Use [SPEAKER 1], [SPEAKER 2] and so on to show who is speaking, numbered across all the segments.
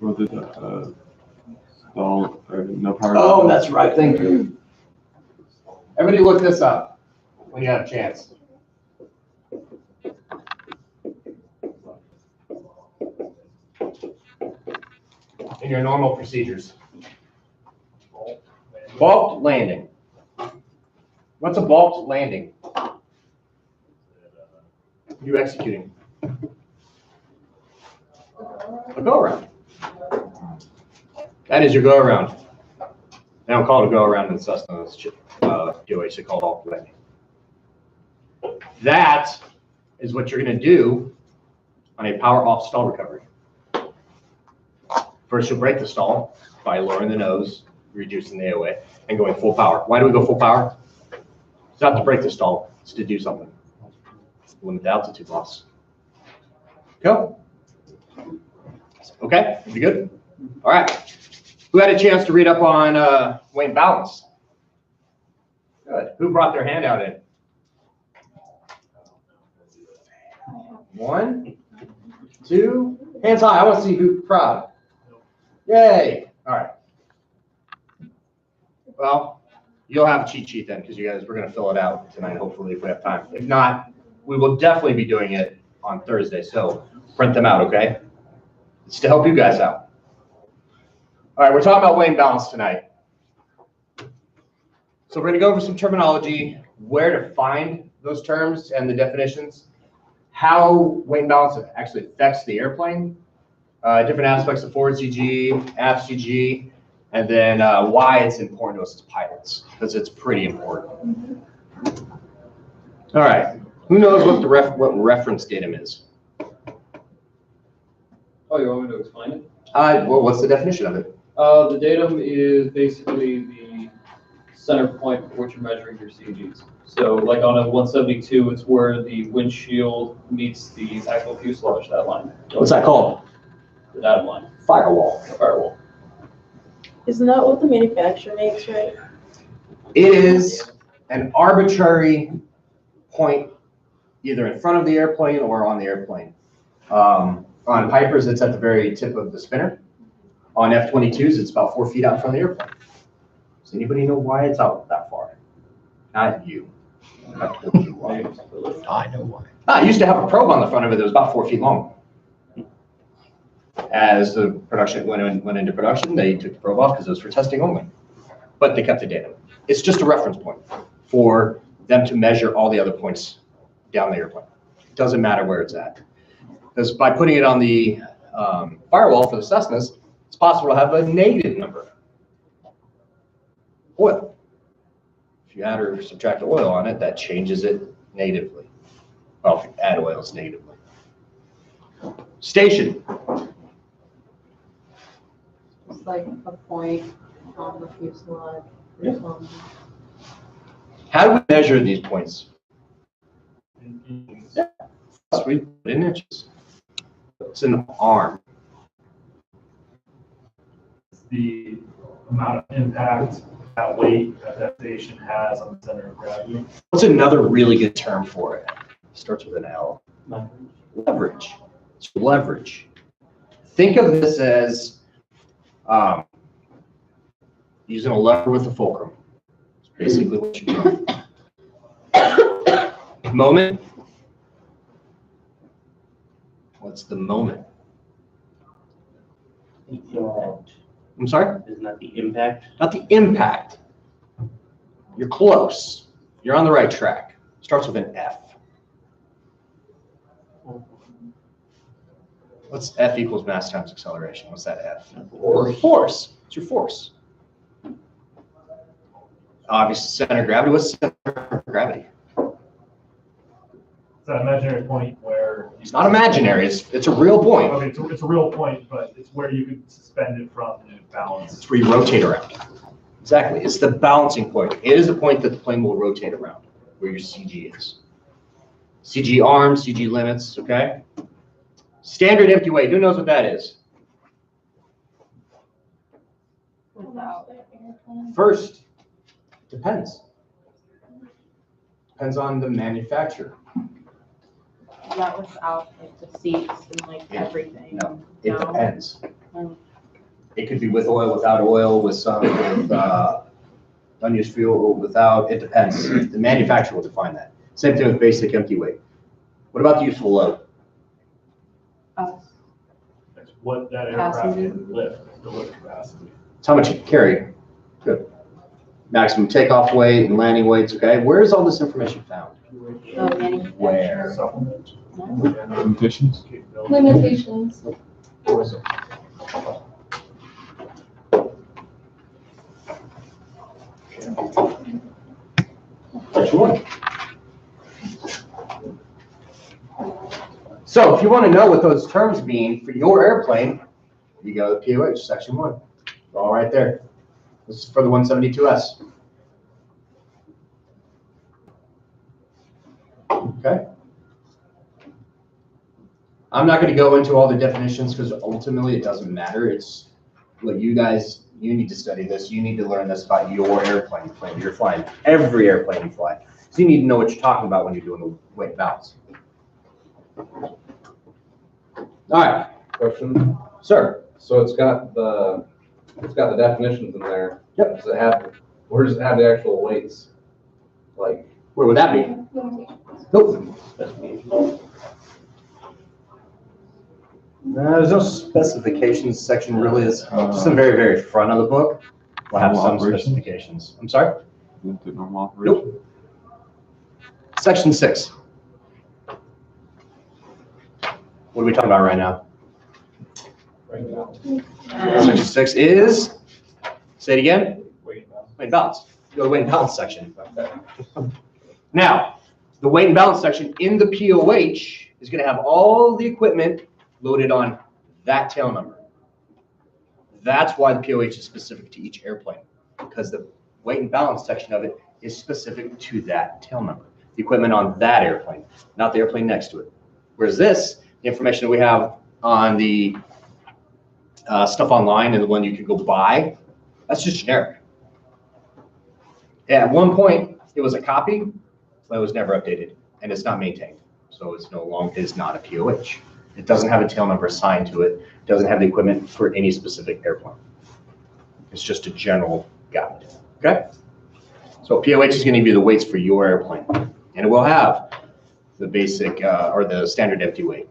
[SPEAKER 1] Was it stall or no power?
[SPEAKER 2] Oh, that's right. Thank you. Everybody look this up when you have a chance. In your normal procedures. Balked landing. What's a balked landing? You executing. A go around. That is your go around. They don't call it a go around in Cessna. DOH, they call it balked landing. That is what you're going to do on a power off stall recovery. First, you'll break the stall by lowering the nose, reducing the AOA, and going full power. Why do we go full power? It's not to break the stall, it's to do something. Limit the altitude loss. Go. Okay, you good? All right. Who had a chance to read up on weight balance? Good. Who brought their handout in? One, two, hands high. I want to see who's proud. Yay. All right. Well, you'll have a cheat sheet then because we're going to fill it out tonight, hopefully, if we have time. If not, we will definitely be doing it on Thursday. So print them out, okay? It's to help you guys out. All right, we're talking about weight and balance tonight. So we're going to go over some terminology, where to find those terms and the definitions, how weight and balance actually affects the airplane, different aspects of forward CG, aft CG, and then why it's important to us as pilots, because it's pretty important. All right, who knows what what reference datum is?
[SPEAKER 3] Oh, you want me to explain it?
[SPEAKER 2] Well, what's the definition of it?
[SPEAKER 3] The datum is basically the center point for what you're measuring your CGs. So like on a 172, it's where the windshield meets the actual fuselage, that line.
[SPEAKER 2] What's that called?
[SPEAKER 3] The datum line.
[SPEAKER 2] Firewall.
[SPEAKER 3] The firewall.
[SPEAKER 4] Isn't that what the manufacturer makes, right?
[SPEAKER 2] It is an arbitrary point either in front of the airplane or on the airplane. On Pipers, it's at the very tip of the spinner. On F-22s, it's about 4 feet out from the airplane. Does anybody know why it's out that far? Not you. I told you why.
[SPEAKER 5] I know why.
[SPEAKER 2] I used to have a probe on the front of it that was about 4 feet long. As the production went into production, they took the probe off because it was for testing only. But they kept the data. It's just a reference point for them to measure all the other points down the airplane. It doesn't matter where it's at. Because by putting it on the firewall for the Cessnas, it's possible to have a negative number. Oil. If you add or subtract oil on it, that changes it negatively. Well, if you add oil, it's negatively. Station.
[SPEAKER 4] It's like a point on the fuselage.
[SPEAKER 2] Yeah. How do we measure these points? Yeah. We put in inches. It's an arm.
[SPEAKER 6] The amount of impact that weight that station has on the center of gravity.
[SPEAKER 2] What's another really good term for it? Starts with an L. Leverage. It's leverage. Think of this as using a lever with a fulcrum. It's basically what you do. Moment. What's the moment?
[SPEAKER 5] The impact.
[SPEAKER 2] I'm sorry?
[SPEAKER 5] Isn't that the impact?
[SPEAKER 2] Not the impact. You're close. You're on the right track. Starts with an F. What's F equals mass times acceleration? What's that F? Force. It's your force. Obviously, center of gravity. What's center of gravity?
[SPEAKER 6] It's an imaginary point where
[SPEAKER 2] It's not imaginary. It's a real point.
[SPEAKER 6] Okay, it's a real point, but it's where you can suspend it from and balance.
[SPEAKER 2] It's where you rotate around. Exactly. It's the balancing point. It is the point that the plane will rotate around, where your CG is. CG arms, CG limits, okay? Standard empty weight. Who knows what that is? First, depends. Depends on the manufacturer.
[SPEAKER 4] That was out like the seats and like everything.
[SPEAKER 2] No, it depends. It could be with oil, without oil, with some, with unused fuel, or without, it depends. The manufacturer will define that. Same thing with basic empty weight. What about the useful load?
[SPEAKER 6] That's what that aircraft
[SPEAKER 4] Passenger.
[SPEAKER 6] can lift, the lift capacity.
[SPEAKER 2] It's how much it can carry. Good. Maximum takeoff weight and landing weights, okay? Where is all this information found?
[SPEAKER 4] The manufacturer.
[SPEAKER 2] Where?
[SPEAKER 6] Supplement.
[SPEAKER 5] Conditions?
[SPEAKER 4] Limitations.
[SPEAKER 2] Section 1. So if you want to know what those terms mean for your airplane, you go to POH, section 1. It's all right there. This is for the 172S. Okay. I'm not going to go into all the definitions because ultimately it doesn't matter. It's what you guys, you need to study this. You need to learn this about your airplane you're flying. Every airplane you fly. So you need to know what you're talking about when you're doing the weight balance. All right,
[SPEAKER 1] Question,
[SPEAKER 2] sir.
[SPEAKER 1] so it's got the definitions in there.
[SPEAKER 2] Yep.
[SPEAKER 1] Does it have, where does it have the actual weights? Like,
[SPEAKER 2] Where would that be? Nope. There's no specifications section really. It's just in the very, very front of the book. We'll have some specifications. I'm sorry?
[SPEAKER 5] The normal operation?
[SPEAKER 2] Nope. Section 6. What are we talking about right now?
[SPEAKER 3] Right now.
[SPEAKER 2] Section 6 is, say it again,
[SPEAKER 3] Weight and balance.
[SPEAKER 2] weight and balance. Go to weight and balance section. Now, the weight and balance section in the POH is going to have all the equipment loaded on that tail number. That's why the POH is specific to each airplane, because the weight and balance section of it is specific to that tail number. The equipment on that airplane, not the airplane next to it. Whereas this, the information that we have on the stuff online and the one you can go buy, that's just generic. At one point, it was a copy, but it was never updated, and it's not maintained. So it's no longer, it's not a POH. It doesn't have a tail number assigned to it. It doesn't have the equipment for any specific airplane. It's just a general guide, okay? So POH is going to give you the weights for your airplane, and it will have the basic or the standard empty weight,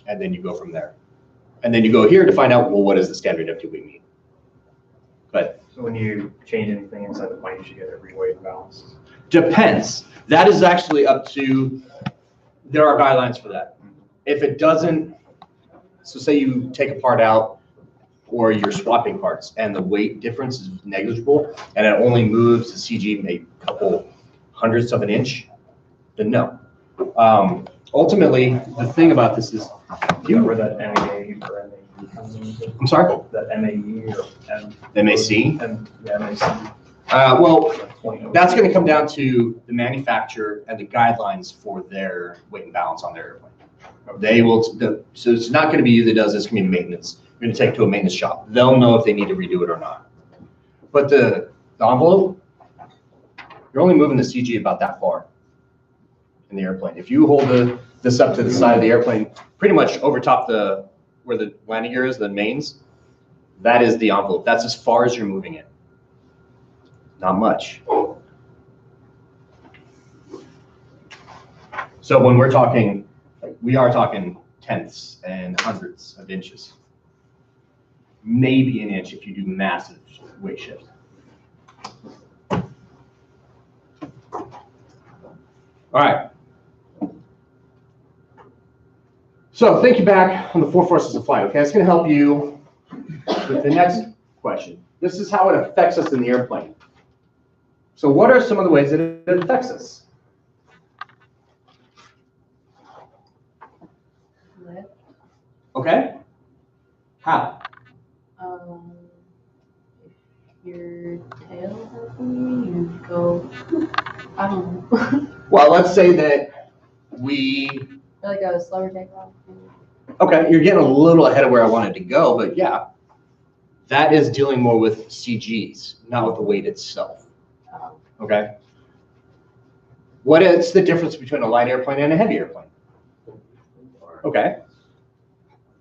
[SPEAKER 2] and then you go from there. And then you go here to find out, well, what does the standard empty weight mean? But
[SPEAKER 6] So when you change anything inside the plane, you should get it reweight and balanced.
[SPEAKER 2] depends. That is actually up to, there are guidelines for that. If it doesn't, so say you take a part out or you're swapping parts and the weight difference is negligible and it only moves the CG maybe a couple hundredths of an inch, then no. Ultimately, the thing about this is,
[SPEAKER 6] Do you know where that MAE or MAE comes into?
[SPEAKER 2] I'm sorry,
[SPEAKER 6] That MAE or
[SPEAKER 2] MAC?
[SPEAKER 6] yeah, MAC.
[SPEAKER 2] Well,
[SPEAKER 6] 20.
[SPEAKER 2] that's going to come down to the manufacturer and the guidelines for their weight and balance on their airplane. They will, so it's not going to be you that does this, it's going to be maintenance. You're going to take it to a maintenance shop. They'll know if they need to redo it or not. But the envelope, you're only moving the CG about that far in the airplane. If you hold this up to the side of the airplane, pretty much over top where the landing gear is, the mains, that is the envelope. That's as far as you're moving it. Not much. So when we're talking, we are talking tenths and hundredths of inches. Maybe an inch if you do massive weight shifts. All right. So thinking back on the 4 forces of flight, okay, it's going to help you with the next question. This is how it affects us in the airplane. So what are some of the ways that it affects us?
[SPEAKER 4] Lift.
[SPEAKER 2] Okay. How?
[SPEAKER 4] If your tail heavy, you go, I don't know.
[SPEAKER 2] Well, let's say that we,
[SPEAKER 4] Like a slower takeoff.
[SPEAKER 2] okay, you're getting a little ahead of where I wanted to go, but yeah, that is dealing more with CGs, not with the weight itself. Okay. What is the difference between a light airplane and a heavy airplane? Okay.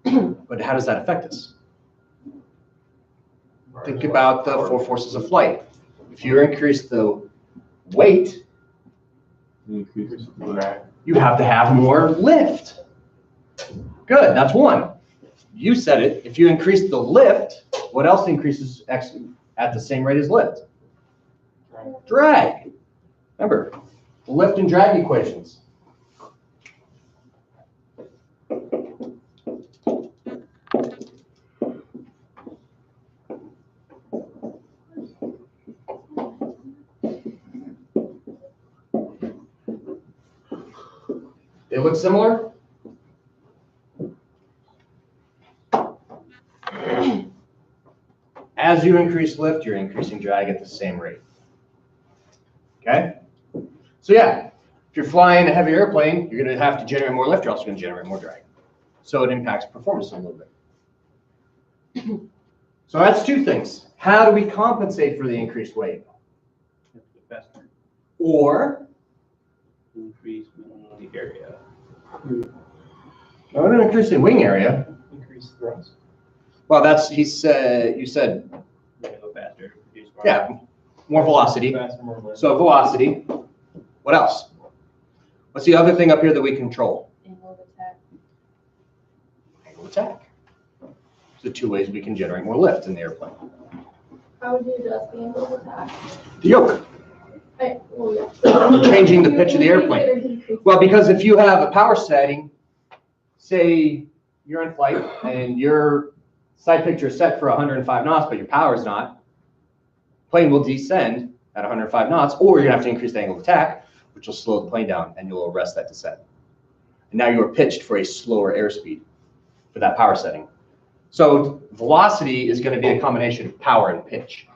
[SPEAKER 2] But how does that affect us? think about the four forces of flight. If you increase the weight,
[SPEAKER 5] Increases the drag.
[SPEAKER 2] you have to have more lift. Good, that's one. You said it. If you increase the lift, what else increases at the same rate as lift? Drag. Remember, lift and drag equations. They look similar? As you increase lift, you're increasing drag at the same rate. Okay? So yeah, if you're flying a heavy airplane, you're going to have to generate more lift, you're also going to generate more drag. So it impacts performance a little bit. So that's two things. How do we compensate for the increased weight? Or
[SPEAKER 7] Increase the area.
[SPEAKER 2] no, an increase in wing area.
[SPEAKER 7] Increase thrust.
[SPEAKER 2] Well, that's, you said,
[SPEAKER 7] Go faster. Produce more.
[SPEAKER 2] yeah, more velocity.
[SPEAKER 7] Faster, more lift.
[SPEAKER 2] So velocity. What else? What's the other thing up here that we control?
[SPEAKER 4] Angle of attack.
[SPEAKER 2] Angle of attack. So two ways we can generate more lift in the airplane.
[SPEAKER 8] How would you adjust the angle of attack?
[SPEAKER 2] The yoke.
[SPEAKER 8] Well, yeah.
[SPEAKER 2] Changing the pitch of the airplane. Well, because if you have a power setting, say you're in flight and your side picture is set for 105 knots, but your power is not, plane will descend at 105 knots, or you're gonna have to increase the angle of attack, which will slow the plane down and you'll arrest that descent. And now you are pitched for a slower airspeed for that power setting. So velocity is gonna be a combination of power and pitch.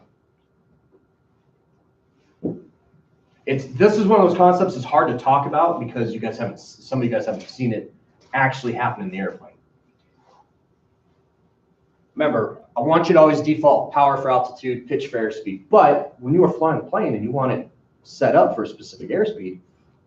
[SPEAKER 2] This is one of those concepts that's hard to talk about because some of you guys haven't seen it actually happen in the airplane. Remember, I want you to always default power for altitude, pitch for airspeed. But when you are flying a plane and you want it set up for a specific airspeed,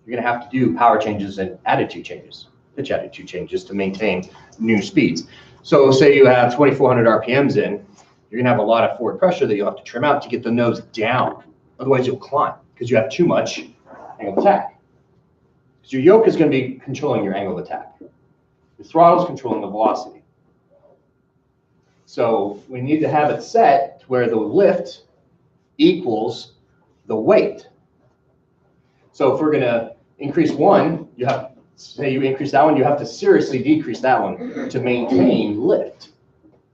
[SPEAKER 2] you're going to have to do power changes and attitude changes, pitch attitude changes to maintain new speeds. So say you have 2,400 RPMs in, you're going to have a lot of forward pressure that you'll have to trim out to get the nose down. Otherwise, you'll climb because you have too much angle of attack. Because your yoke is going to be controlling your angle of attack. Your throttle is controlling the velocity. So we need to have it set to where the lift equals the weight. So if we're going to increase one, say you increase that one, you have to seriously decrease that one to maintain lift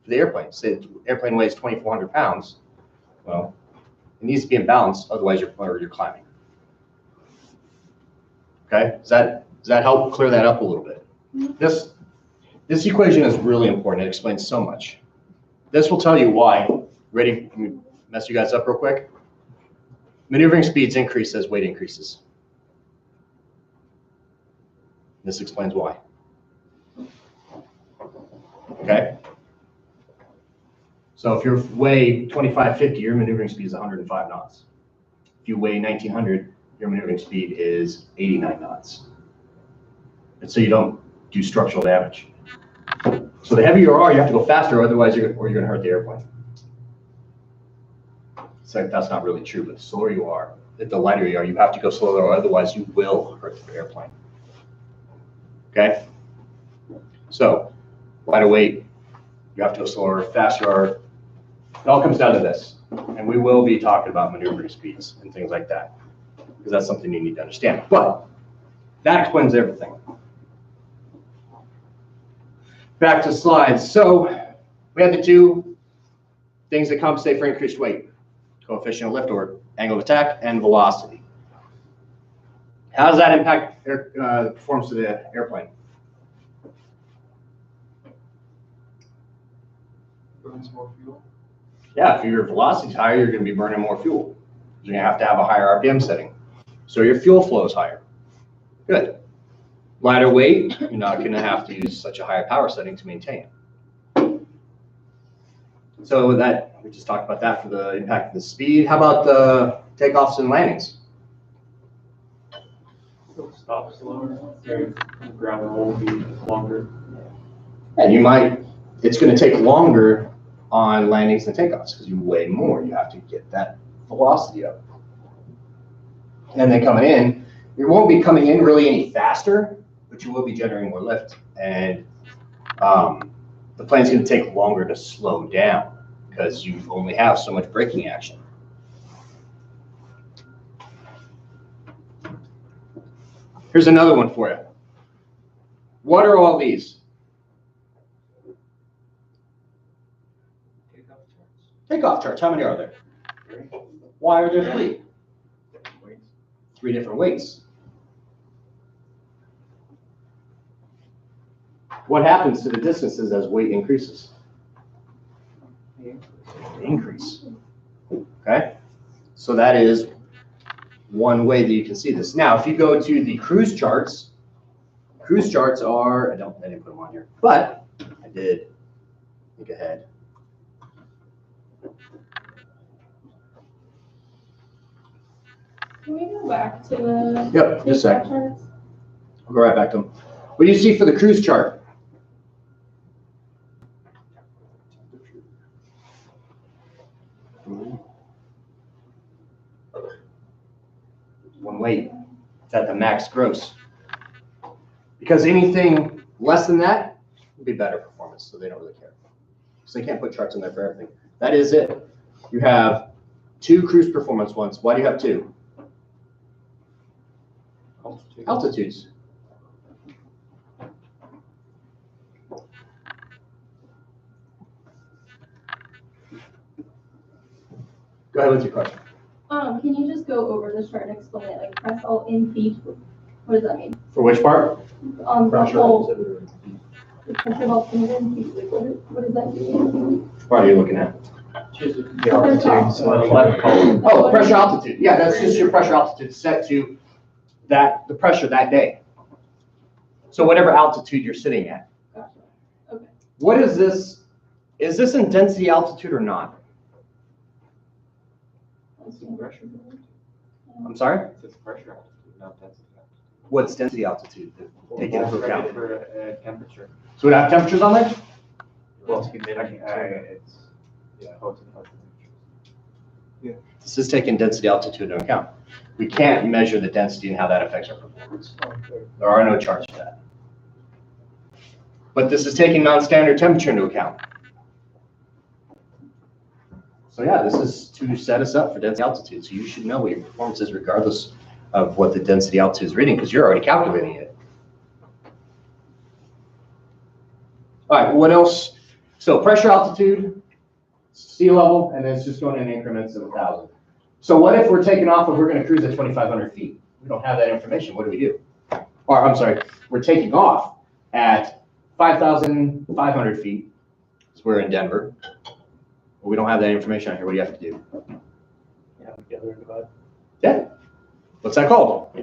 [SPEAKER 2] for the airplane. Say the airplane weighs 2,400 pounds. Well, it needs to be in balance, otherwise you're climbing. Okay, does that help clear that up a little bit? This equation is really important. It explains so much. This will tell you why. Ready? Let me mess you guys up real quick. Maneuvering speeds increase as weight increases. This explains why. Okay? So if you weigh 2,550, your maneuvering speed is 105 knots. If you weigh 1,900, your maneuvering speed is 89 knots. And so you don't do structural damage. So the heavier you are, you have to go faster, otherwise you're going to hurt the airplane. So that's not really true, but the slower you are, the lighter you are, you have to go slower, otherwise you will hurt the airplane. Okay? So lighter weight, you have to go slower, faster you are. It all comes down to this. And we will be talking about maneuvering speeds and things like that, because that's something you need to understand. But that explains everything. Back to slides. So we had the two things that compensate for increased weight: coefficient of lift, or angle of attack, and velocity. How does that impact the performance of the airplane?
[SPEAKER 7] Burns more fuel.
[SPEAKER 2] Yeah, if your velocity is higher, you're going to be burning more fuel. You're going to have a higher RPM setting. So your fuel flow is higher. Good. Lighter weight, you're not going to have to use such a higher power setting to maintain. So that, we just talked about that for the impact of the speed. How about the takeoffs and landings?
[SPEAKER 3] Stop slower. Their ground roll will be longer.
[SPEAKER 2] And it's going to take longer on landings and takeoffs because you weigh more. You have to get that velocity up. And then coming in, you won't be coming in really any faster, but you will be generating more lift. And the plane's going to take longer to slow down because you only have so much braking action. Here's another one for you. What are all these? Takeoff charts. How many are there? Why are there 3? 3 different weights. What happens to the distances as weight increases? Increase. Okay? So that is one way that you can see this. Now, if you go to the cruise charts are, I didn't put them on here, but I did think ahead.
[SPEAKER 8] Can we go back to the?
[SPEAKER 2] Yep, just a
[SPEAKER 8] takeoff
[SPEAKER 2] sec.
[SPEAKER 8] charts?
[SPEAKER 2] I'll go right back to them. What do you see for the cruise chart? One weight. It's at the max gross. Because anything less than that will be better performance, so they don't really care. So they can't put charts in there for everything. That is it. You have 2 cruise performance ones. Why do you have 2? Altitudes. Go ahead with your question.
[SPEAKER 8] Can you just go over this chart and explain it? Like press alt in feet. What does that mean?
[SPEAKER 2] For which part?
[SPEAKER 8] The whole. The pressure altimeter in feet. Like what does that mean?
[SPEAKER 2] Which part are you looking at?
[SPEAKER 8] The altitude.
[SPEAKER 2] Oh, pressure altitude. Yeah, that's just your pressure altitude set to the pressure that day. So whatever altitude you're sitting at.
[SPEAKER 8] Gotcha. Okay.
[SPEAKER 2] What is this? Is this in density altitude or not? I'm sorry?
[SPEAKER 5] It's pressure altitude, not density.
[SPEAKER 2] What's density altitude? Take it into account.
[SPEAKER 5] For temperature.
[SPEAKER 2] So we have temperatures on there?
[SPEAKER 5] Well, it's
[SPEAKER 2] This is taking density altitude into account. We can't measure the density and how that affects our performance. There are no charts for that. But this is taking non-standard temperature into account. So yeah, this is to set us up for density altitude. So you should know what your performance is regardless of what the density altitude is reading because you're already calculating it. All right, what else? So pressure, altitude, sea level, and then it's just going in increments of 1,000. So what if we're taking off and we're going to cruise at 2,500 feet? We don't have that information. What do we do? Or I'm sorry, we're taking off at 5,500 feet. So we're in Denver. But we don't have that information out here. What do you have to do? Yeah. What's that called?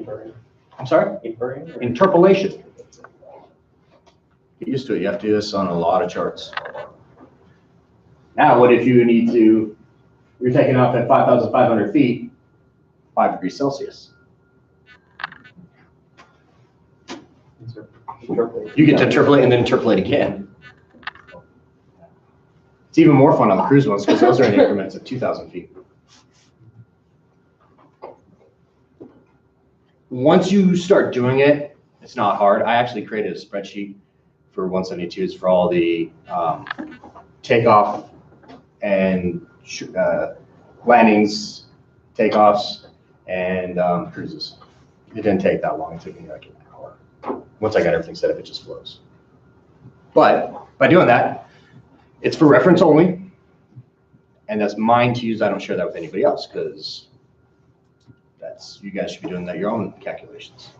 [SPEAKER 2] I'm sorry? Interpolation. Get used to it. You have to do this on a lot of charts. Now, what if you need to, you're taking off at 5,500 feet, 5 degrees Celsius. You get to interpolate and then interpolate again. It's even more fun on the cruise ones because those are in increments of 2,000 feet. Once you start doing it, it's not hard. I actually created a spreadsheet for 172s for all the takeoff and landings, takeoffs, and cruises. It didn't take that long. It took me like an hour. Once I got everything set up, it just flows. But by doing that, it's for reference only, and that's mine to use. I don't share that with anybody else because you guys should be doing that your own calculations.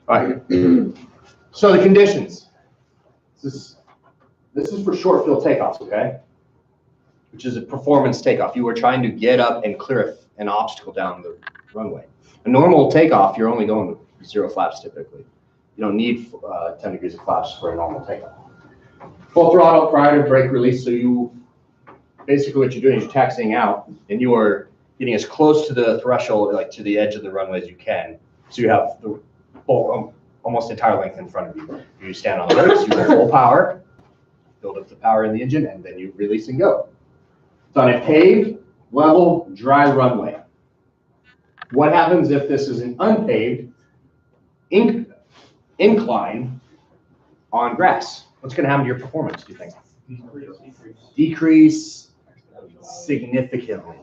[SPEAKER 2] All right. So the conditions. This is for short field takeoffs, okay? Which is a performance takeoff. You are trying to get up and clear an obstacle down the runway. A normal takeoff, you're only going with 0 flaps typically. You don't need 10 degrees of flaps for a normal takeoff. Full throttle prior to brake release. So you basically what you're doing is you're taxiing out and you are getting as close to the threshold, like to the edge of the runway as you can. So you have the full, almost entire length in front of you. You stand on the brakes, you go full power. build up the power in the engine, and then you release and go. It's on a paved, level, dry runway. What happens if this is an unpaved incline on grass? What's going to happen to your performance, do you think? Decrease significantly.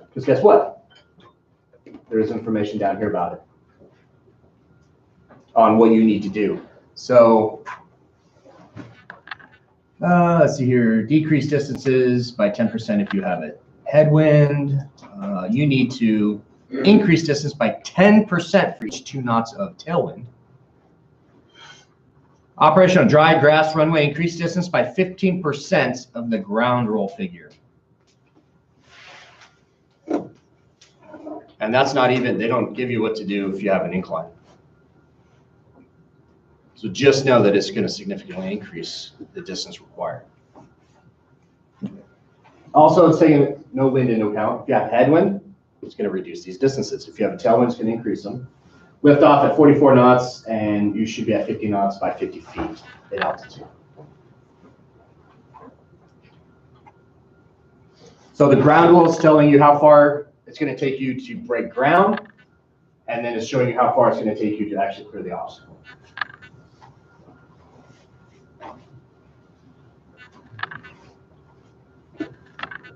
[SPEAKER 2] Because guess what? There's information down here about it on what you need to do. So let's see here, decrease distances by 10% if you have a headwind. You need to increase distance by 10% for each 2 knots of tailwind. Operation on dry grass runway, increase distance by 15% of the ground roll figure. And that's not even, they don't give you what to do if you have an incline. So just know that it's going to significantly increase the distance required. Also, it's taking no wind into account. If you have headwind, it's going to reduce these distances. If you have a tailwind, it's going to increase them. Lift off at 44 knots, and you should be at 50 knots by 50 feet in altitude. So the ground rule is telling you how far it's going to take you to break ground, and then it's showing you how far it's going to take you to actually clear the obstacle.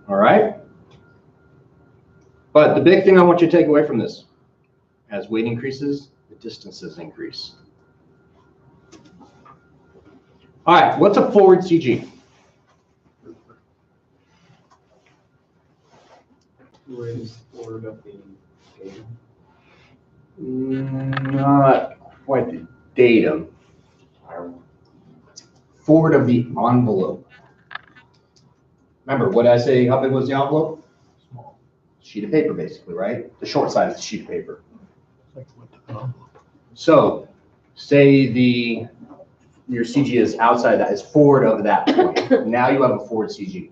[SPEAKER 2] All right. But the big thing I want you to take away from this, as weight increases, the distances increase. All right, what's a forward CG?
[SPEAKER 5] Where is forward of the data?
[SPEAKER 2] Not quite the datum. Forward of the envelope. Remember, what did I say? How big was the envelope? Small. Sheet of paper, basically, right? The short side of the sheet of paper. So, say your CG is outside that, is forward of that point. Now you have a forward CG.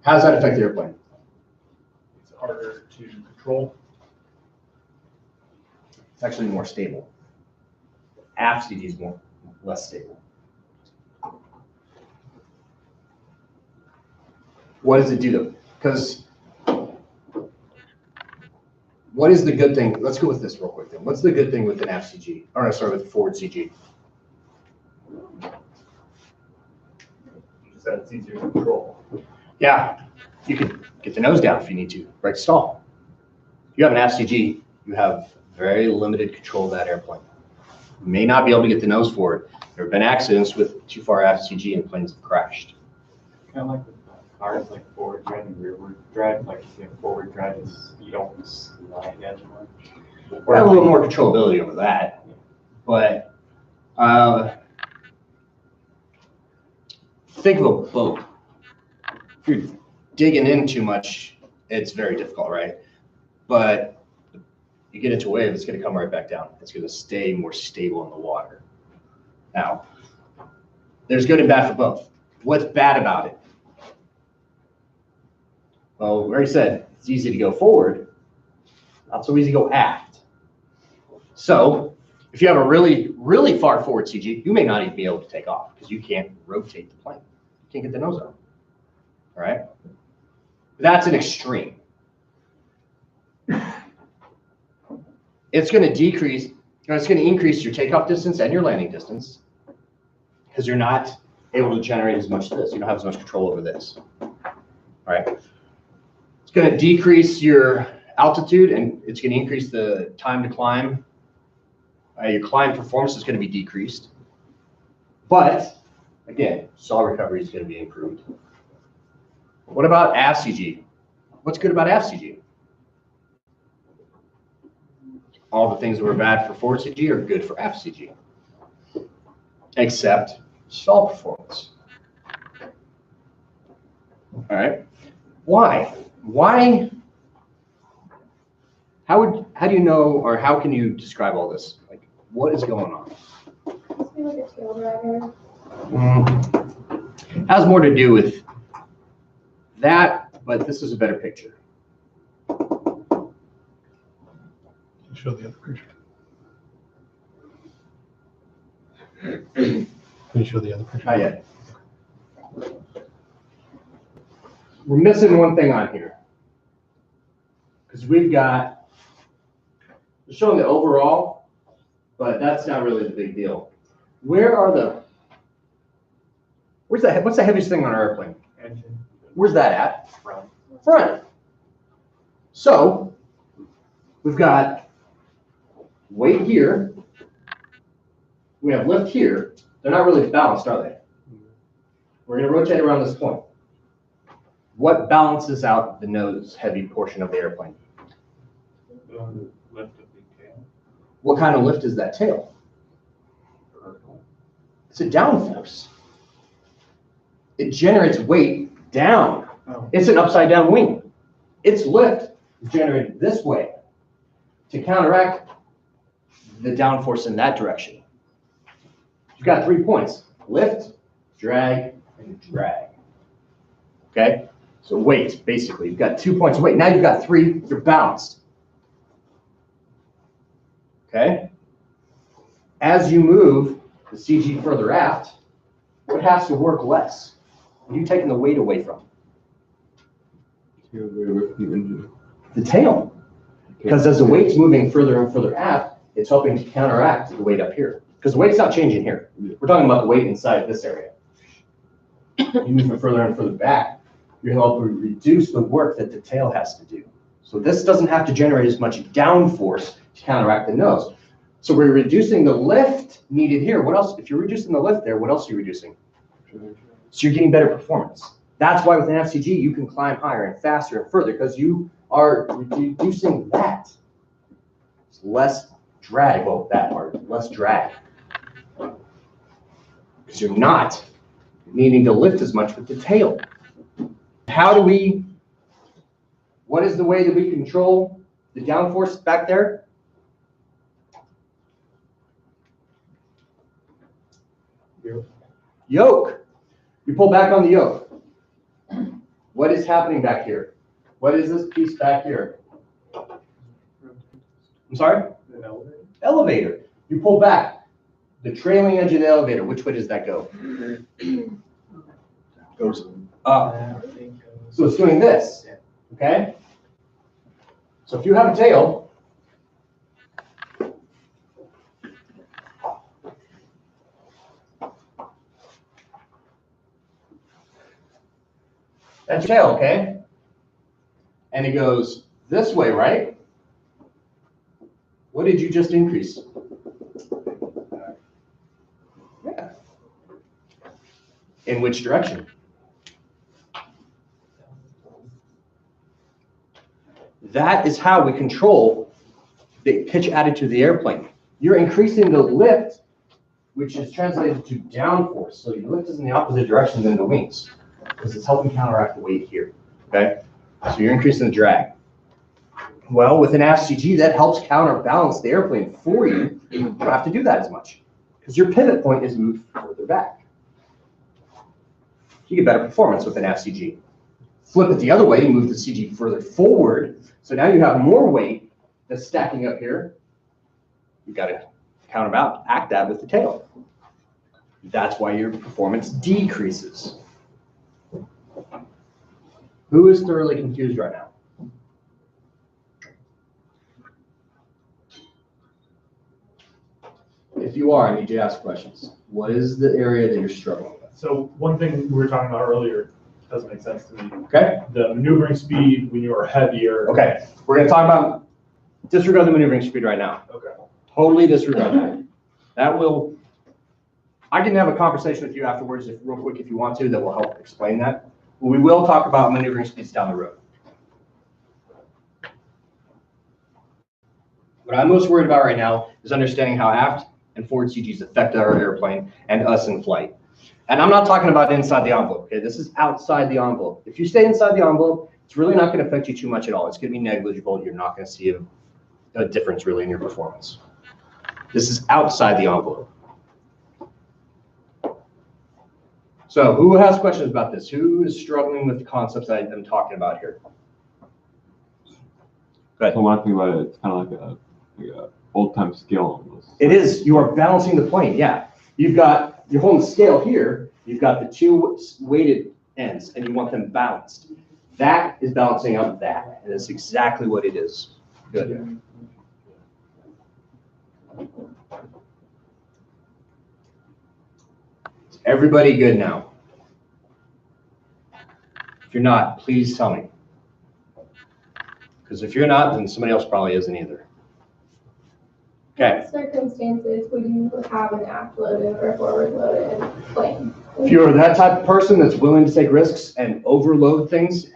[SPEAKER 2] How does that affect the airplane?
[SPEAKER 6] It's harder to control.
[SPEAKER 2] It's actually more stable. Aft CG is less stable. What does it do though? Because what is the good thing? Let's go with this real quick then. What's the good thing with an aft CG? Or no, sorry, with forward CG?
[SPEAKER 6] Just that it's easier to control.
[SPEAKER 2] Yeah, you can get the nose down if you need to, brake stall. If you have an aft CG, you have very limited control of that airplane. You may not be able to get the nose forward. There have been accidents with too far aft CG and planes have crashed.
[SPEAKER 5] Kind of like the cars, like forward drive and rearward drive. Like if you have forward drive, you don't slide as much.
[SPEAKER 2] We have a little more controllability over that, but think of a boat. If you're digging in too much, it's very difficult, right? But you get into a wave, it's going to come right back down. It's going to stay more stable in the water. Now, there's good and bad for both. What's bad about it? Well, we already said it's easy to go forward, not so easy to go aft. So if you have a really, really far forward CG, you may not even be able to take off because you can't rotate the plane. You can't get the nose up. All right? That's an extreme. It's going to decrease, it's going to increase your takeoff distance and your landing distance because you're not able to generate as much of this. You don't have as much control over this. All right? It's going to decrease your altitude and it's going to increase the time to climb. Your climb performance is going to be decreased. But, again, stall recovery is going to be improved. What about aft CG? What's good about aft CG? All the things that were bad for forward CG are good for aft CG, except stall performance. All right. Why? Why? How do you know, or how can you describe all this? Like, what is going on?
[SPEAKER 8] Must be like a tail dragger.
[SPEAKER 2] Has more to do with that, but this is a better picture.
[SPEAKER 6] Show the other picture.
[SPEAKER 9] Can you show the other picture?
[SPEAKER 2] Not yet. We're missing one thing on here. Because we're showing the overall, but that's not really the big deal. What's the heaviest thing on our airplane?
[SPEAKER 5] Engine.
[SPEAKER 2] Where's that at?
[SPEAKER 5] Front.
[SPEAKER 2] Front. So we've got weight here. We have lift here. They're not really balanced, are they? We're going to rotate around this point. What balances out the nose heavy portion of the airplane?
[SPEAKER 5] Lift of the tail.
[SPEAKER 2] What kind of lift is that tail? It's a downforce. It generates weight down. It's an upside down wing. Its lift is generated this way to counteract the downforce in that direction. You've got 3 points: lift, drag, and drag. Okay? So weight, basically. You've got 2 points of weight. Now you've got 3, you're balanced. Okay? As you move the CG further aft, what has to work less? What are you taking the weight away from? The tail. Because as the weight's moving further and further aft, it's helping to counteract the weight up here. Because the weight's not changing here. We're talking about the weight inside this area. You move it further and further back, you're helping reduce the work that the tail has to do. So this doesn't have to generate as much downforce to counteract the nose. So we're reducing the lift needed here. What else? If you're reducing the lift there, what else are you reducing? So you're getting better performance. That's why with an FCG, you can climb higher and faster and further, because you are reducing that. It's less drag, well, that part, less drag. Because you're not needing to lift as much with the tail. What is the way that we control the downforce back there? Yoke. You pull back on the yoke. What is happening back here? What is this piece back here? I'm sorry?
[SPEAKER 5] The elevator.
[SPEAKER 2] Elevator. You pull back. The trailing edge of the elevator, which way does that go? Goes up. So it's doing this, okay? So if you have a tail, that's your tail, okay? And it goes this way, right? What did you just increase? Yeah. In which direction? That is how we control the pitch attitude of the airplane. You're increasing the lift, which is translated to downforce. So your lift is in the opposite direction than the wings, because it's helping counteract the weight here, okay? So you're increasing the drag. Well, with an FCG, that helps counterbalance the airplane for you. You don't have to do that as much, because your pivot point is moved further back. You get better performance with an FCG. Flip it the other way, you move the CG further forward. So now you have more weight that's stacking up here. You've got to counteract that with the tail. That's why your performance decreases. Who is thoroughly confused right now? If you are, I need you to ask questions. What is the area that you're struggling with?
[SPEAKER 6] So one thing we were talking about earlier doesn't make sense to me.
[SPEAKER 2] Okay.
[SPEAKER 6] The maneuvering speed when you are heavier.
[SPEAKER 2] Okay. We're going to talk about, disregard the maneuvering speed right now.
[SPEAKER 6] Okay.
[SPEAKER 2] Totally disregard that. I can have a conversation with you afterwards, real quick, if you want to, that will help explain that. We will talk about maneuvering speeds down the road. What I'm most worried about right now is understanding how aft and forward CGs affect our airplane and us in flight. And I'm not talking about inside the envelope, okay? This is outside the envelope. If you stay inside the envelope, it's really not going to affect you too much at all. It's going to be negligible. You're not going to see a difference really in your performance. This is outside the envelope. So who has questions about this? Who is struggling with the concepts I'm talking about here? Go ahead.
[SPEAKER 10] So when I think about it, it's kind of like a old-time skill almost.
[SPEAKER 2] It is. You are balancing the plane, yeah. you're holding the scale here, you've got the two weighted ends, and you want them balanced. That is balancing out that, and that's exactly what it is. Good. Is everybody good now? If you're not, please tell me. Because if you're not, then somebody else probably isn't either. Okay.
[SPEAKER 8] What circumstances would you have an aft-loaded or forward-loaded plane?
[SPEAKER 2] If you're that type of person that's willing to take risks and overload things,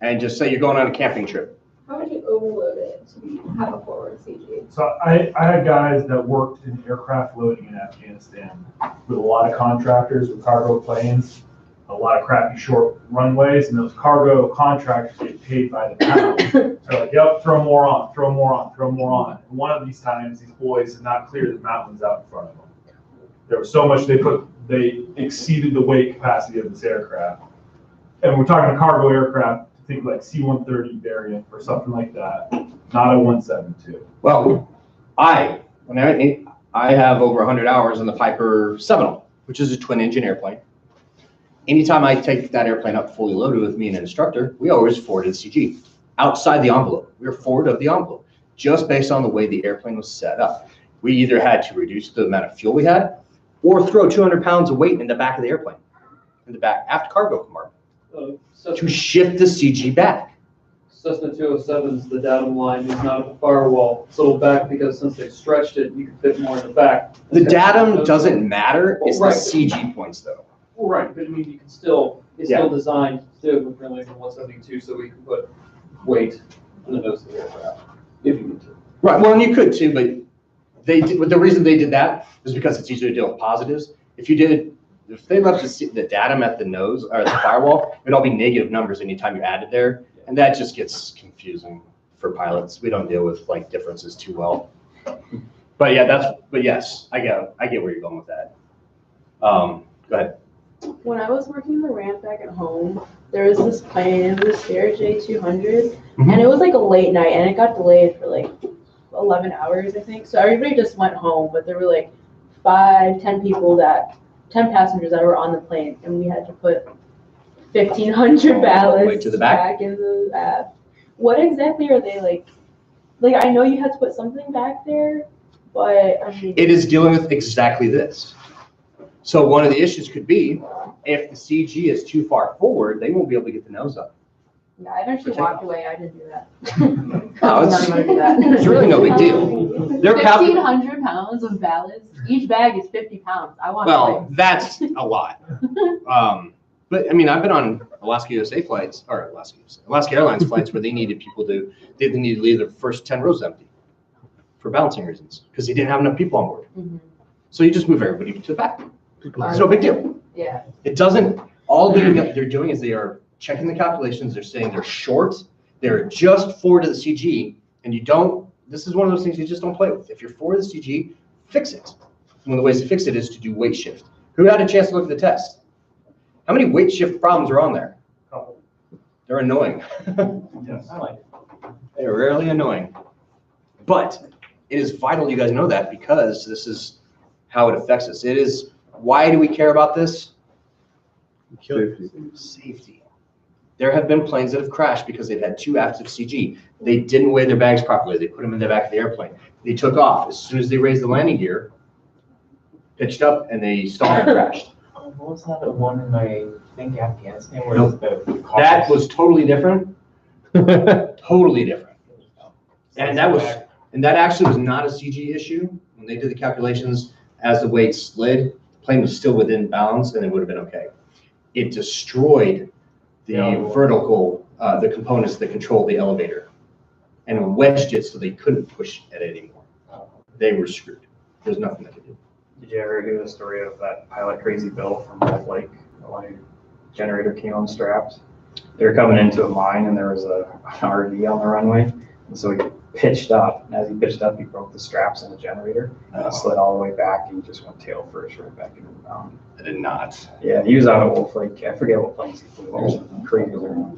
[SPEAKER 2] and just say you're going on a camping trip.
[SPEAKER 8] How would you overload it to have a forward CG?
[SPEAKER 6] So I had guys that worked in aircraft loading in Afghanistan with a lot of contractors with cargo planes, a lot of crappy short runways, and those cargo contractors get paid by the pound. They're like, yep, throw more on, throw more on, throw more on. And one of these times, these boys did not clear the mountains out in front of them. There was so much they exceeded the weight capacity of this aircraft. And we're talking a cargo aircraft, think like C-130 variant or something like that, not a 172.
[SPEAKER 2] Well, I have over 100 hours on the Piper Seminole, which is a twin engine airplane. Anytime I take that airplane up fully loaded with me and an instructor, we always forwarded CG outside the envelope. We were forward of the envelope just based on the way the airplane was set up. We either had to reduce the amount of fuel we had or throw 200 pounds of weight in the back of the airplane, in the back aft cargo compartment, to shift the CG back.
[SPEAKER 3] Cessna 207's, the datum line is not at the firewall. It's a little back because since they stretched it, you can fit more in the back.
[SPEAKER 2] The datum doesn't matter, it's the
[SPEAKER 3] Right.
[SPEAKER 2] CG points though.
[SPEAKER 3] Well, right, but I mean, you can still, it's still designed to with friendly for 172, so we can put weight in the nose of the aircraft, if you need to.
[SPEAKER 2] Right, well, and you could too, but the reason they did that is because it's easier to deal with positives. If they left the datum at the nose or the firewall, it'd all be negative numbers anytime you added there. And that just gets confusing for pilots. We don't deal with like differences too well. But yeah, yes, I get where you're going with that. Go ahead.
[SPEAKER 4] When I was working the ramp back at home, there was this plane, it was a Sierra J200, and it was like a late night, and it got delayed for like 11 hours, I think. So everybody just went home, but there were like 10 passengers that were on the plane, and we had to put 1,500 ballasts
[SPEAKER 2] to the back
[SPEAKER 4] in the aft. What exactly are they like? Like, I know you had to put something back there, but I mean.
[SPEAKER 2] It is dealing with exactly this. So one of the issues could be if the CG is too far forward, they won't be able to get the nose up.
[SPEAKER 4] Yeah, I eventually walked away. I didn't do that.
[SPEAKER 2] No,
[SPEAKER 4] I'm not gonna do that.
[SPEAKER 2] it's really no big deal. They're
[SPEAKER 4] 1,500 pounds of ballast. Each bag is 50 pounds. I want.
[SPEAKER 2] Well, that's a lot. But I mean, I've been on Alaska USA flights, or Alaska Airlines flights where they needed people they needed to leave their first 10 rows empty for balancing reasons because they didn't have enough people on board. So you just move everybody to the back. It's no big deal.
[SPEAKER 4] Yeah.
[SPEAKER 2] It doesn't, all they're doing is they are checking the calculations. They're saying they're short. They're just forward to the CG. And this is one of those things you just don't play with. If you're forward to the CG, fix it. One of the ways to fix it is to do weight shift. Who had a chance to look at the test? How many weight shift problems are on there? They're annoying.
[SPEAKER 6] Yes.
[SPEAKER 2] I like it. They're rarely annoying. But it is vital you guys know that because this is how it affects us. It is, why do we care about this? Safety. There have been planes that have crashed because they've had too active CG. They didn't weigh their bags properly. They put them in the back of the airplane. They took off. As soon as they raised the landing gear, pitched up, and they stalled and crashed.
[SPEAKER 5] What was that one in, I think, Afghanistan where
[SPEAKER 2] Nope. That was totally different. Totally different. And that actually was not a CG issue. When they did the calculations, as the weight slid, the plane was still within bounds and it would have been okay. It destroyed the vertical, the components that control the elevator and wedged it so they couldn't push it anymore. They were screwed. There's nothing they could do.
[SPEAKER 5] Did you ever hear the story of that pilot Crazy Bill from Wolf Lake? The generator came unstrapped. They were coming into a mine and there was an RV on the runway. And so he pitched up. And as he pitched up, he broke the straps in the generator. And slid all the way back and he just went tail first right back into the mountain.
[SPEAKER 2] I did not.
[SPEAKER 5] Yeah, he was out of Wolf Lake. I forget what planes he flew. Or something crazy.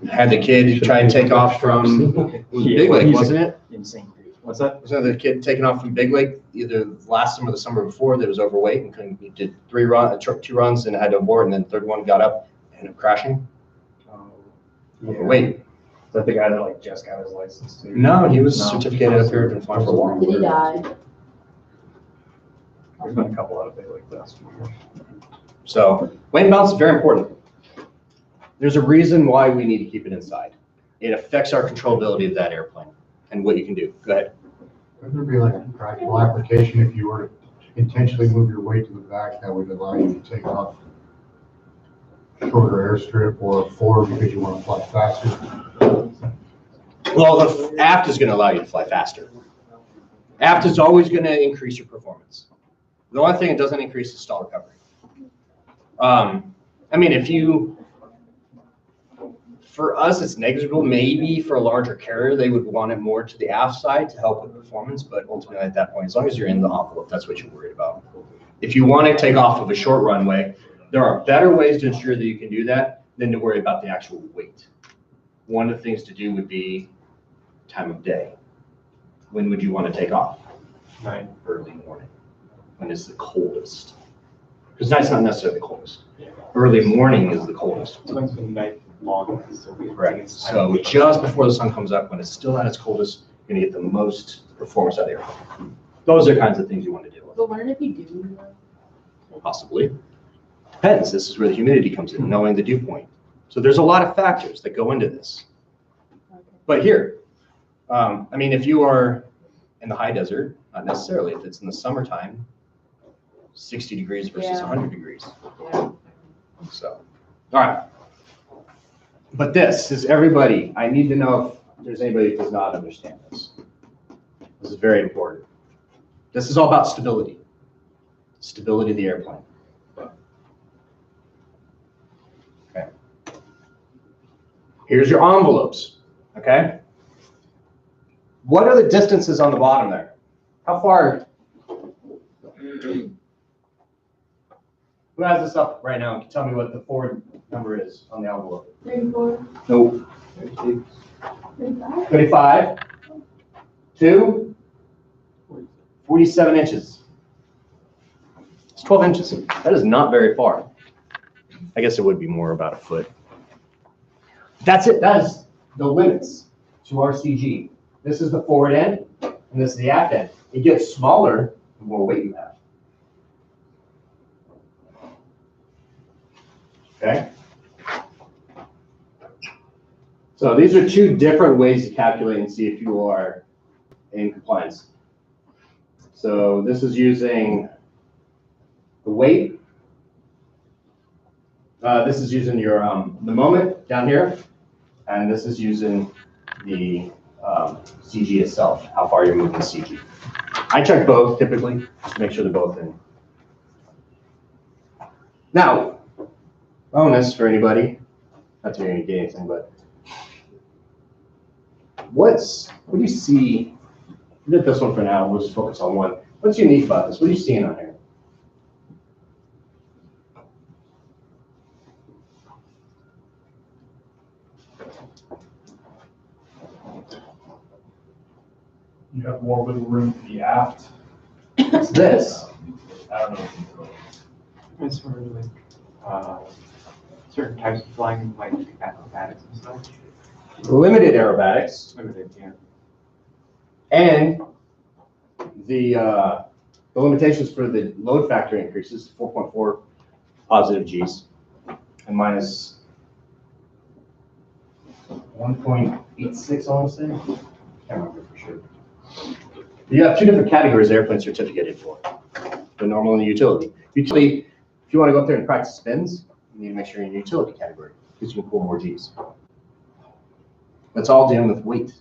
[SPEAKER 2] Had the kid try and take off from, it was Big Lake, wasn't it?
[SPEAKER 5] Insane. What's that?
[SPEAKER 2] Was another kid taken off from Big Lake either last summer or the summer before that was overweight and couldn't, he did 2 runs and had to abort, and then third one got up and ended up crashing. Overweight.
[SPEAKER 5] Is that the guy that like just got his license too?
[SPEAKER 2] No, he was
[SPEAKER 5] No.
[SPEAKER 2] certificated up here, been flying for a while.
[SPEAKER 4] Did he die?
[SPEAKER 5] There's been a couple out of Big Lake last year.
[SPEAKER 2] So weight and balance is very important. There's a reason why we need to keep it inside. It affects our controllability of that airplane and what you can do. Go ahead.
[SPEAKER 10] Would there be like a practical application if you were to intentionally move your weight to the back that would allow you to take off shorter airstrip or forward because you want to fly faster?
[SPEAKER 2] Well, the aft is going to allow you to fly faster. Aft is always going to increase your performance. The only thing it doesn't increase is stall recovery. I mean, for us, it's negligible. Maybe for a larger carrier, they would want it more to the aft side to help with performance. But ultimately, at that point, as long as you're in the envelope, that's what you're worried about. If you want to take off of a short runway, there are better ways to ensure that you can do that than to worry about the actual weight. One of the things to do would be time of day. When would you want to take off?
[SPEAKER 5] Right.
[SPEAKER 2] Early morning, when it's the coldest. Because night's not necessarily the coldest. Early morning is the coldest.
[SPEAKER 5] Sometimes the night long.
[SPEAKER 2] Correct. So just before the sun comes up, when it's still at its coldest, you're gonna get the most performance out of the airplane. Those are kinds of things you want to deal with.
[SPEAKER 4] But learn if you do.
[SPEAKER 2] Possibly. Depends. This is where the humidity comes in, knowing the dew point. So there's a lot of factors that go into this. But here, I mean, if you are in the high desert, not necessarily. If it's in the summertime, 60 degrees versus 100 degrees.
[SPEAKER 4] Yeah.
[SPEAKER 2] So, all right. But this is everybody. I need to know if there's anybody who does not understand this. This is very important. This is all about stability. Stability of the airplane. Okay. Here's your envelopes. Okay. What are the distances on the bottom there? How far? Who has this up right now? Tell me what the forward number is on the envelope.
[SPEAKER 8] 34,
[SPEAKER 2] No.
[SPEAKER 8] 35.
[SPEAKER 2] 35 to 47 inches. It's 12 inches. That is not very far. I guess it would be more about a foot. That's it. That is the limits to our CG. This is the forward end, and this is the aft end. It gets smaller the more weight you have. Okay? So these are two different ways to calculate and see if you are in compliance. So this is using the weight. This is using your the moment down here, and this is using the CG itself, how far you're moving the CG. I check both typically, just to make sure they're both in. Now, bonus for anybody, not that you're gonna get anything, but what do you see? Forget this one for now, we'll just focus on one. What's unique about this? What are you seeing on here?
[SPEAKER 6] You have more wiggle room to the aft.
[SPEAKER 2] What's this?
[SPEAKER 6] I don't know.
[SPEAKER 5] It's sort of like, certain types of flying, like acrobatics and stuff.
[SPEAKER 2] Limited aerobatics,
[SPEAKER 5] Limited, yeah.
[SPEAKER 2] and the limitations for the load factor increases 4.4 positive G's and minus 1.86, I want to say. Can't remember for sure. You have two different categories of airplane certificated for: the normal and the utility. Utility, if you want to go up there and practice spins, you need to make sure you're in the utility category because you can pull more G's. That's all dealing with weight.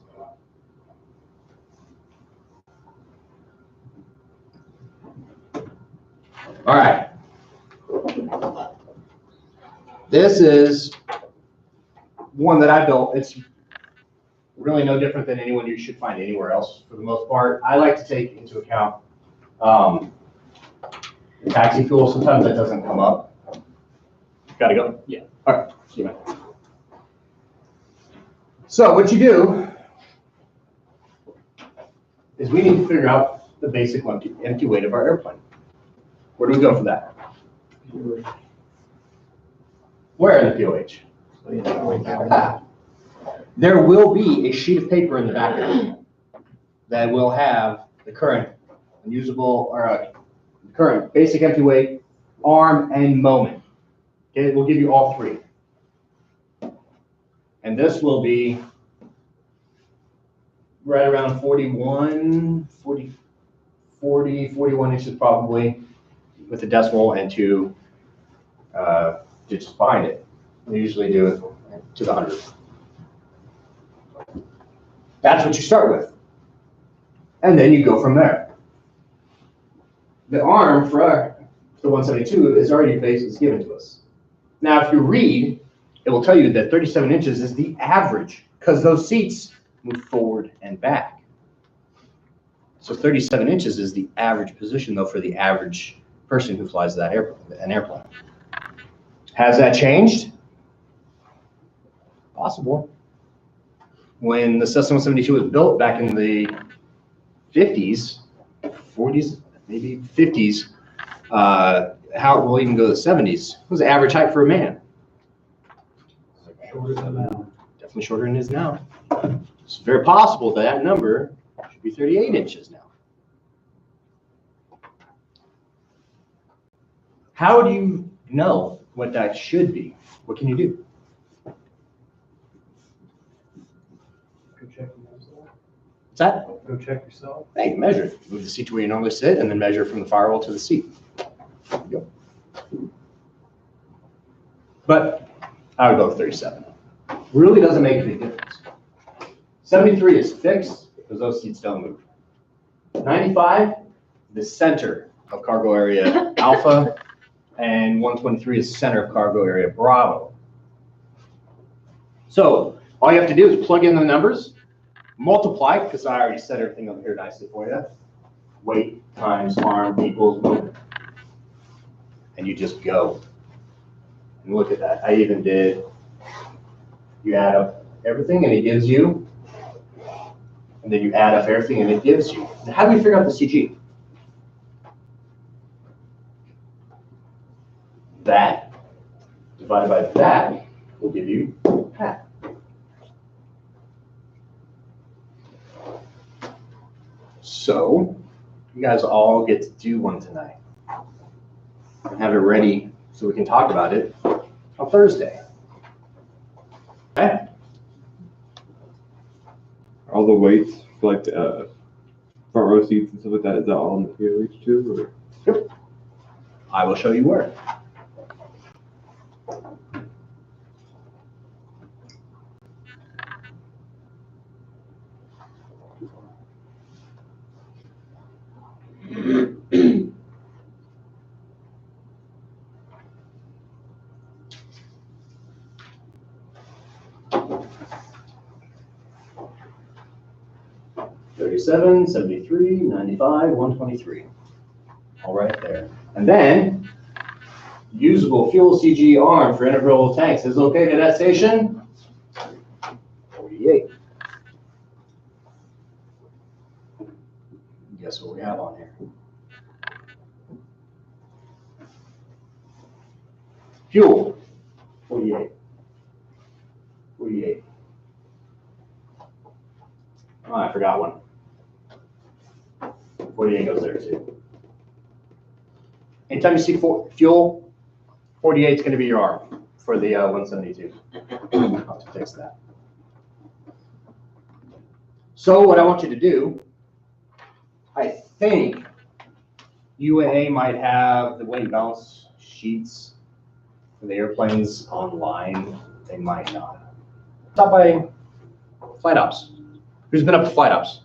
[SPEAKER 2] All right. This is one that I built. It's really no different than anyone you should find anywhere else for the most part. I like to take into account taxi fuel. Sometimes that doesn't come up. Gotta go? Yeah. All right. See you, man. So what you do is we need to figure out the basic empty weight of our airplane. Where do we go for that? Where in the POH? There will be a sheet of paper in the back of it that will have the current unusable or current basic empty weight, arm, and moment. Okay, we'll give you all three. And this will be right around 41 inches probably, with a decimal and two digits behind it. We usually do it to the hundredth. That's what you start with. And then you go from there. The arm for the 172 is already is given to us. Now, if you read, it will tell you that 37 inches is the average because those seats move forward and back. So 37 inches is the average position, though, for the average person who flies that an airplane. Has that changed? Possible. When the Cessna 172 was built back in the 50s, 40s, maybe 50s, how it will even go to the 70s, it was the average height for a man.
[SPEAKER 7] Shorter than now.
[SPEAKER 2] Definitely shorter than it is now. It's very possible that that number should be 38 inches now. How do you know what that should be? What can you do?
[SPEAKER 7] Go check yourself.
[SPEAKER 2] What's that?
[SPEAKER 7] Go check yourself.
[SPEAKER 2] Hey, measure it. Move the seat to where you normally sit and then measure from the firewall to the seat. There you go. But I would go with 37. Really doesn't make a big difference. 73 is fixed because those seats don't move. 95, the center of cargo area Alpha, and 123 is center of cargo area Bravo. So all you have to do is plug in the numbers, multiply, because I already set everything over here nicely for you. Weight times arm equals movement. And you just go. And look at that. I even did, you add up everything and it gives you, and then you add up everything and it gives you. Now, how do we figure out the CG? That divided by that will give you that. So you guys all get to do one tonight and have it ready so we can talk about it on Thursday. Okay?
[SPEAKER 11] All the weights, like front row seats and stuff like that, is that all in the POH too? Or?
[SPEAKER 2] Yep. I will show you where. $37, $73, $95, $123. All right there. And then, usable fuel CG arm for integral tanks is located at station 48. Guess what we have on here? Fuel, 48. 48. Oh, I forgot one. 48 goes there too. Anytime you see fuel, 48 is going to be your arm for the 172. I'll have to fix that. So what I want you to do, I think UAA might have the weight balance sheets for the airplanes online. They might not. Stop by Flight Ops. Who's been up to Flight Ops?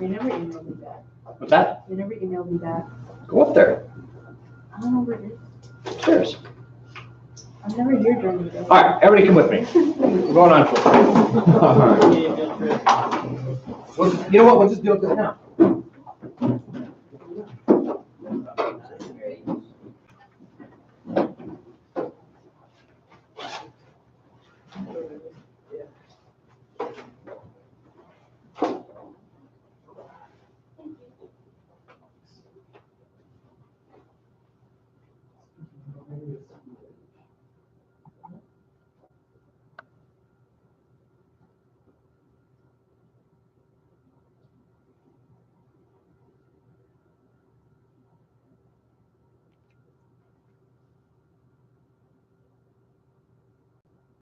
[SPEAKER 4] They never emailed me back.
[SPEAKER 2] What's that?
[SPEAKER 4] They never emailed me back.
[SPEAKER 2] Go up there.
[SPEAKER 4] I don't know where it is.
[SPEAKER 2] Upstairs.
[SPEAKER 4] I'm never here during the day.
[SPEAKER 2] All right, everybody come with me. We're going on for well, you know what? We'll just do it now.